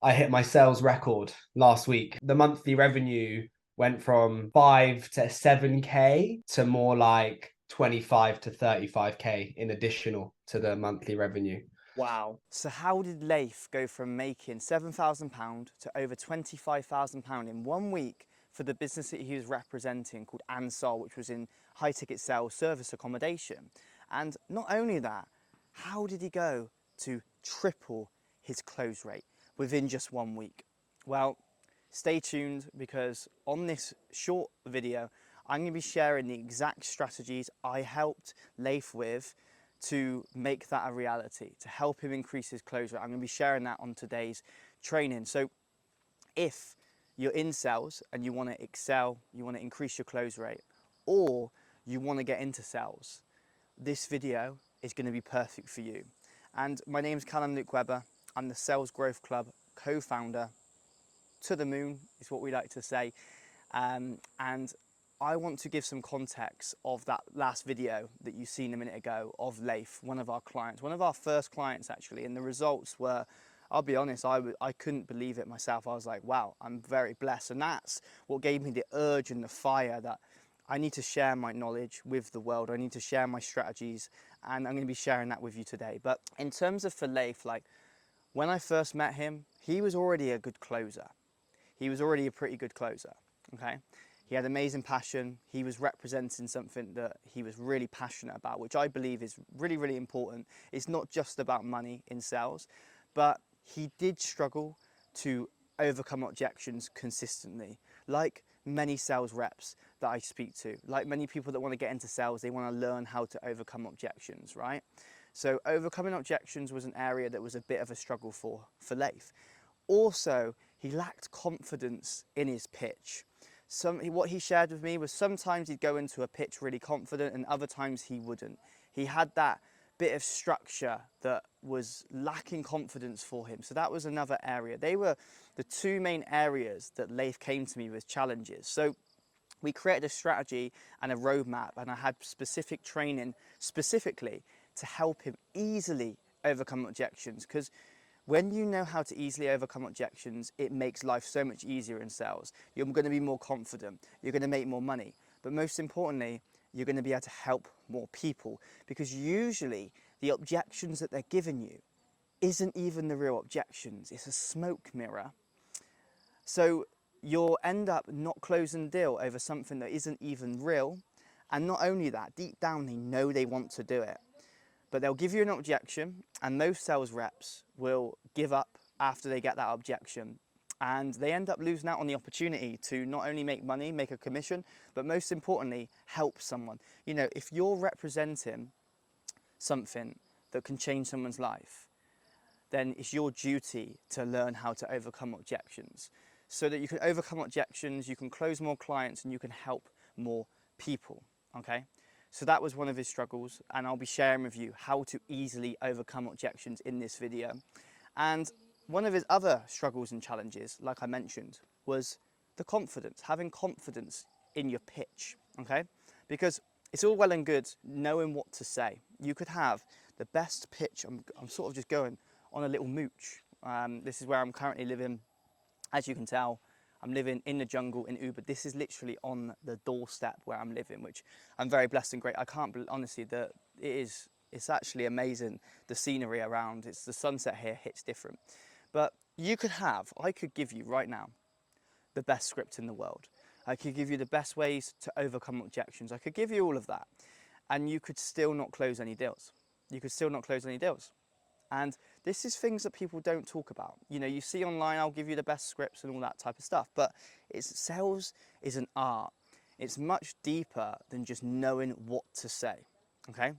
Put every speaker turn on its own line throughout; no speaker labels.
I hit my sales record last week. The monthly revenue went from 5 to 7k to more like 25 to 35k in additional to the monthly revenue.
Wow. So how did Leyth go from making £7,000 to over £25,000 in 1 week for the business that he was representing called Ansol, which was in high ticket sales service accommodation? And not only that, how did he go to triple his close rate within just 1 week? Well, stay tuned, because on this short video, I'm going to be sharing the exact strategies I helped Leyth with to make that a reality, to help him increase his close rate. I'm going to be sharing that on today's training. So if you're in sales and you want to excel, you want to increase your close rate, or you want to get into sales, this video is going to be perfect for you. And my name is Callum Luke Webber. I'm the Sales Growth Club co-founder. To the moon is what we like to say. And I want to give some context of that last video that you've seen a minute ago of Leyth, one of our clients, one of our first clients actually, and the results were, I'll be honest, I couldn't believe it myself. I was like, wow, I'm very blessed. And that's what gave me the urge and the fire that I need to share my knowledge with the world. I need to share my strategies, and I'm going to be sharing that with you today. But in terms of for Leyth, like when I first met him, he was already a good closer. He was already a pretty good closer, okay? He had amazing passion. He was representing something that he was really passionate about, which I believe is really, really important. It's not just about money in sales, but he did struggle to overcome objections consistently. Like many sales reps that I speak to, like many people that want to get into sales, they want to learn how to overcome objections, right? So overcoming objections was an area that was a bit of a struggle for Leyth. Also, he lacked confidence in his pitch. What he shared with me was sometimes he'd go into a pitch really confident and other times he wouldn't. He had that bit of structure that was lacking confidence for him. So that was another area. They were the two main areas that Leyth came to me with challenges. So we created a strategy and a roadmap, and I had specific training specifically to help him easily overcome objections, because when you know how to easily overcome objections, it makes life so much easier in sales. You're going to be more confident, you're going to make more money, but most importantly, you're going to be able to help more people, because usually the objections that they're giving you isn't even the real objections, it's a smoke mirror. So you'll end up not closing the deal over something that isn't even real. And not only that, deep down they know they want to do it, but they'll give you an objection, and most sales reps will give up after they get that objection, and they end up losing out on the opportunity to not only make money, make a commission, but most importantly, help someone. You know, if you're representing something that can change someone's life, then it's your duty to learn how to overcome objections, so that you can overcome objections, you can close more clients, and you can help more people, okay? So that was one of his struggles, and I'll be sharing with you how to easily overcome objections in this video. And one of his other struggles and challenges, like I mentioned, was the confidence, having confidence in your pitch, okay? Because it's all well and good knowing what to say. You could have the best pitch. I'm sort of just going on a little mooch. This is where I'm currently living. As you can tell, I'm living in the jungle in Ubud. This is literally on the doorstep where I'm living, which I'm very blessed and great. I can't believe, honestly, that it's actually amazing, the scenery around. It's the sunset here hits different. But I could give you right now the best script in the world. I could give you the best ways to overcome objections. I could give you all of that, and you could still not close any deals. You could still not close any deals. And this is things that people don't talk about. You know, you see online, I'll give you the best scripts and all that type of stuff, but sales is an art. It's much deeper than just knowing what to say, okay?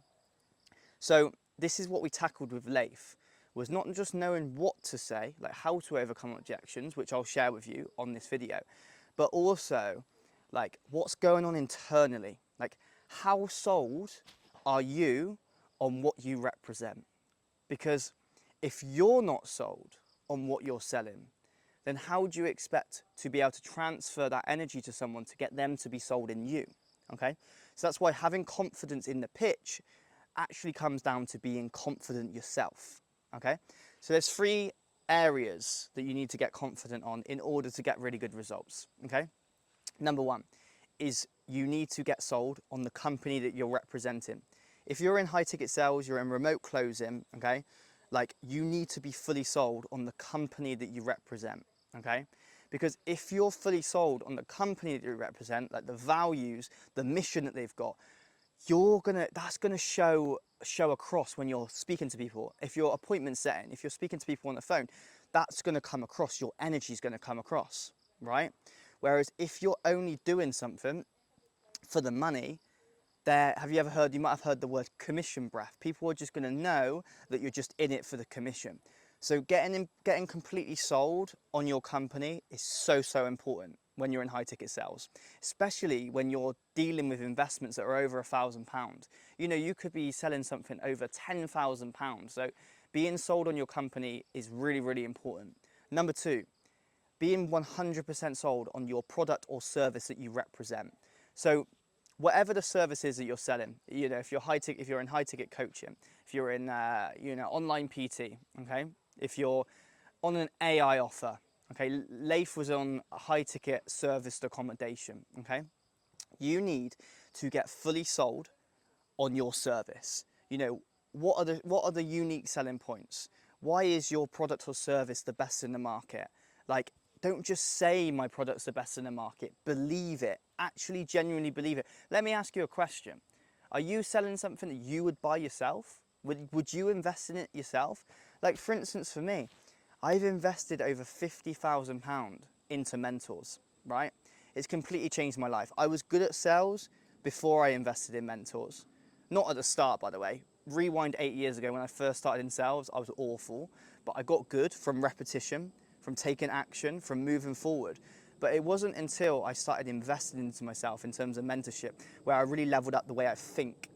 So this is what we tackled with Leyth, was not just knowing what to say, like how to overcome objections, which I'll share with you on this video, but also like what's going on internally, like how sold are you on what you represent? Because if you're not sold on what you're selling, then how do you expect to be able to transfer that energy to someone to get them to be sold in you, okay? So that's why having confidence in the pitch actually comes down to being confident yourself, okay? So there's three areas that you need to get confident on in order to get really good results, okay? Number one is you need to get sold on the company that you're representing. If you're in high ticket sales, you're in remote closing, okay? Like, you need to be fully sold on the company that you represent, okay? Because if you're fully sold on the company that you represent, like the values, the mission that they've got, that's gonna show across when you're speaking to people. If you're appointment setting, if you're speaking to people on the phone, that's gonna come across. Your energy is gonna come across, right? Whereas if you're only doing something for the money, have you ever heard, you might have heard the word commission breath. People are just gonna know that you're just in it for the commission. So getting completely sold on your company is so important when you're in high ticket sales, especially when you're dealing with investments that are over £1,000. You know, you could be selling something over £10,000. So being sold on your company is really, really important. Number two, being 100% sold on your product or service that you represent. So whatever the service is that you're selling, you know, if you're in high ticket coaching, if you're in, online PT, okay? If you're on an AI offer, okay? Leyth was on a high ticket serviced accommodation, okay? You need to get fully sold on your service. You know, what are the unique selling points? Why is your product or service the best in the market? Like, don't just say my product's the best in the market. Believe it. Actually genuinely believe it. Let me ask you a question. Are you selling something that you would buy yourself? Would you invest in it yourself? Like, for instance, for me, I've invested over £50,000 into mentors, right? It's completely changed my life. I was good at sales before I invested in mentors. Not at the start, by the way. Rewind 8 years ago when I first started in sales, I was awful, but I got good from repetition, from taking action, from moving forward. But it wasn't until I started investing into myself in terms of mentorship where I really leveled up the way I think.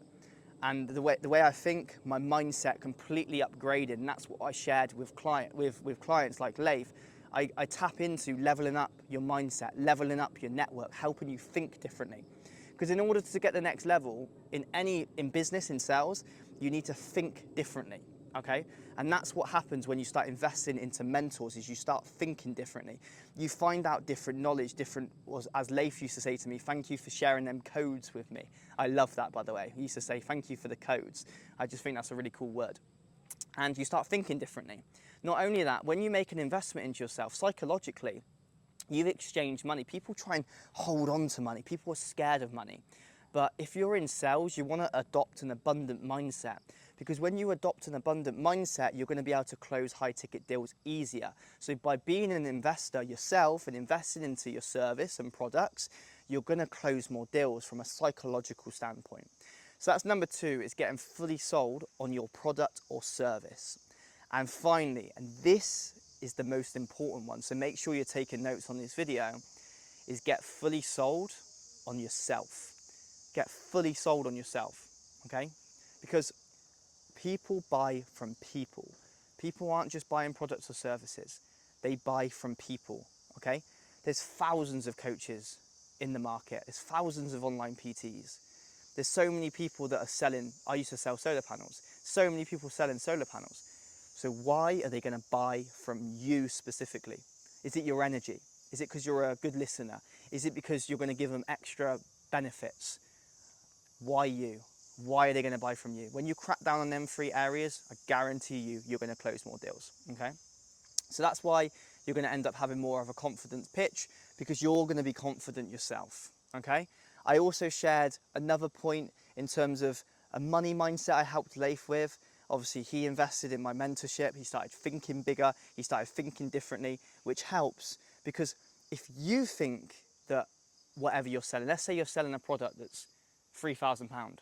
And the way I think, my mindset completely upgraded, and that's what I shared with clients like Leyth. I tap into leveling up your mindset, leveling up your network, helping you think differently. Because in order to get the next level in business, in sales, you need to think differently, okay? And that's what happens when you start investing into mentors, is you start thinking differently. You find out different knowledge, as Leyth used to say to me, thank you for sharing them codes with me. I love that, by the way. He used to say, thank you for the codes. I just think that's a really cool word. And you start thinking differently. Not only that, when you make an investment into yourself, psychologically, you've exchanged money. People try and hold on to money. People are scared of money. But if you're in sales, you want to adopt an abundant mindset, because when you adopt an abundant mindset, you're going to be able to close high ticket deals easier. So by being an investor yourself and investing into your service and products, you're going to close more deals from a psychological standpoint. So that's number two, is getting fully sold on your product or service. And finally, and this is the most important one, so make sure you're taking notes on this video, is get fully sold on yourself. Get fully sold on yourself, okay? Because people buy from people. People aren't just buying products or services. They buy from people, okay? There's thousands of coaches in the market. There's thousands of online PTs. There's so many people that are selling, I used to sell solar panels. So many people selling solar panels. So why are they gonna buy from you specifically? Is it your energy? Is it because you're a good listener? Is it because you're gonna give them extra benefits? Why you? Why are they going to buy from you? When you crack down on them three areas, I guarantee you're going to close more deals, okay? So that's why you're going to end up having more of a confident pitch, because you're going to be confident yourself, okay? I also shared another point in terms of a money mindset I helped Leyth with. Obviously, he invested in my mentorship. He started thinking bigger. He started thinking differently, which helps, because if you think that whatever you're selling, let's say you're selling a product that's £3,000.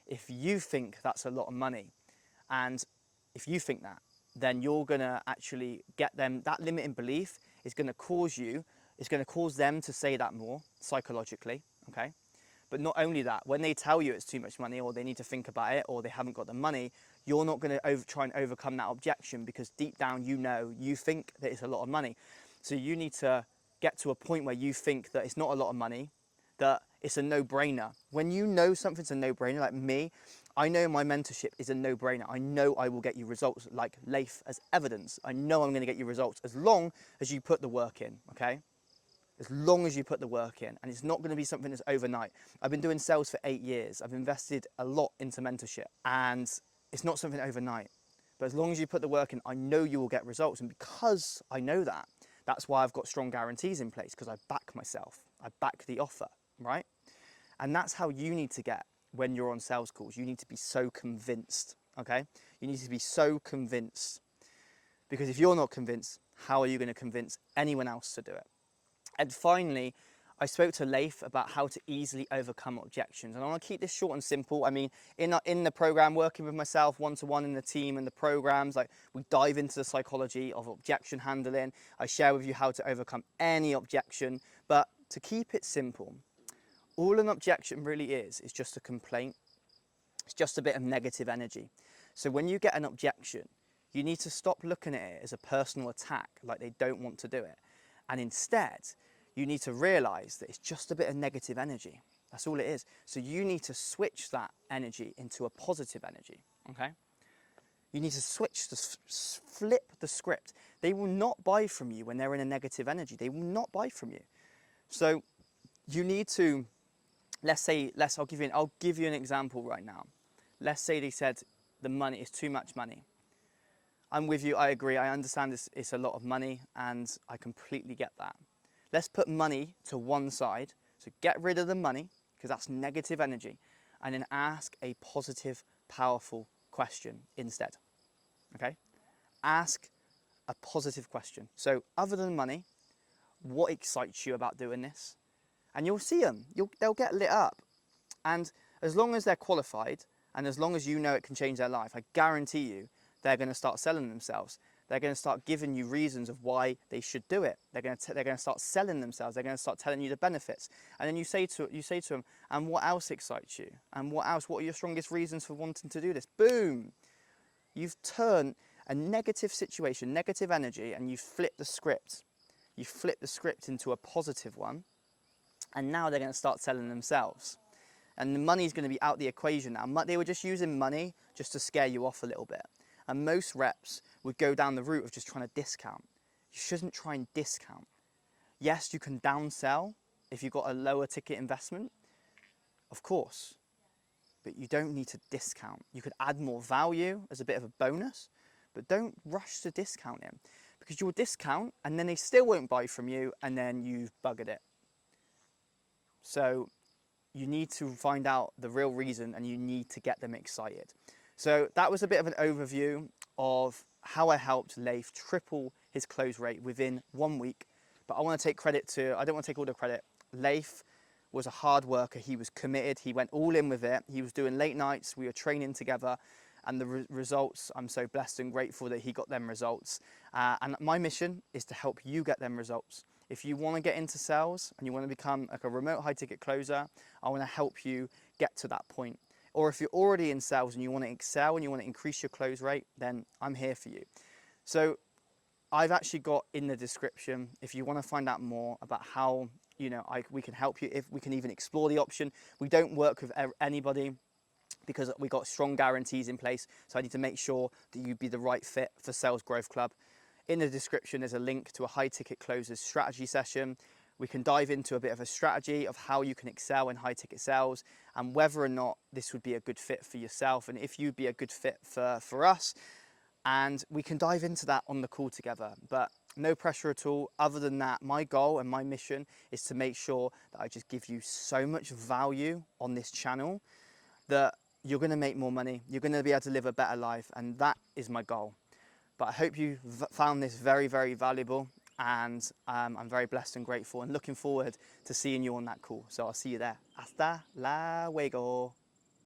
If you think that's a lot of money, and if you think that, then you're gonna actually get them, that limiting belief is gonna cause them to say that more psychologically, okay? But not only that, when they tell you it's too much money, or they need to think about it, or they haven't got the money, you're not gonna try and overcome that objection, because deep down you think that it's a lot of money. So you need to get to a point where you think that it's not a lot of money, that it's a no-brainer. When you know something's a no-brainer, like me, I know my mentorship is a no-brainer. I know I will get you results like Leyth as evidence. I know I'm going to get you results as long as you put the work in, okay? As long as you put the work in, and it's not going to be something that's overnight. I've been doing sales for 8 years. I've invested a lot into mentorship, and it's not something overnight. But as long as you put the work in, I know you will get results. And because I know that, that's why I've got strong guarantees in place, because I back myself. I back the offer, right? And that's how you need to get when you're on sales calls. You need to be so convinced, okay? You need to be so convinced, because if you're not convinced, how are you going to convince anyone else to do it? And finally, I spoke to Leyth about how to easily overcome objections. And I want to keep this short and simple. I mean, in the program, working with myself one-to-one in the team and the programs, like, we dive into the psychology of objection handling. I share with you how to overcome any objection. But to keep it simple, all an objection really is just a complaint. It's just a bit of negative energy. So when you get an objection, you need to stop looking at it as a personal attack, like they don't want to do it. And instead, you need to realize that it's just a bit of negative energy. That's all it is. So you need to switch that energy into a positive energy, okay? You need to flip the script. They will not buy from you when they're in a negative energy. They will not buy from you. So you need to, I'll give you an example right now. Let's say they said the money is too much money. I'm with you, I agree, I understand it's a lot of money, and I completely get that. Let's put money to one side, so get rid of the money, because that's negative energy, and then ask a positive, powerful question instead, okay? Ask a positive question. So other than money, what excites you about doing this? And you'll see them, they'll get lit up. And as long as they're qualified, and as long as you know it can change their life, I guarantee you, they're going to start selling themselves. They're going to start giving you reasons of why they should do it. They're going to start selling themselves. They're going to start telling you the benefits. And then you say to them, and what else excites you? And what else? What are your strongest reasons for wanting to do this? Boom! You've turned a negative situation, negative energy, and you've flipped the script. You flip the script into a positive one, and now they're going to start selling themselves. And the money's going to be out the equation now. They were just using money just to scare you off a little bit. And most reps would go down the route of just trying to discount. You shouldn't try and discount. Yes, you can downsell if you've got a lower ticket investment, of course, but you don't need to discount. You could add more value as a bit of a bonus, but don't rush to discount it, because you'll discount and then they still won't buy from you, and then you've buggered it. So you need to find out the real reason, and you need to get them excited. So that was a bit of an overview of how I helped Leyth triple his close rate within 1 week. But I want to take credit I don't want to take all the credit. Leyth was a hard worker. He was committed. He went all in with it. He was doing late nights. We were training together. And the results, I'm so blessed and grateful that he got them results. And my mission is to help you get them results. If you want to get into sales and you want to become like a remote high ticket closer, I want to help you get to that point. Or if you're already in sales and you want to excel and you want to increase your close rate, then I'm here for you. So I've actually got in the description, if you want to find out more about how, we can help you, if we can even explore the option. We don't work with anybody because we got strong guarantees in place. So I need to make sure that you'd be the right fit for Sales Growth Club. In the description, there's a link to a high ticket closers strategy session. We can dive into a bit of a strategy of how you can excel in high ticket sales and whether or not this would be a good fit for yourself, and if you'd be a good fit for us. And we can dive into that on the call together, but no pressure at all. Other than that, my goal and my mission is to make sure that I just give you so much value on this channel that you're going to make more money. You're going to be able to live a better life. And that is my goal. But I hope you found this very, very valuable. And I'm very blessed and grateful and looking forward to seeing you on that call. So I'll see you there. Hasta luego.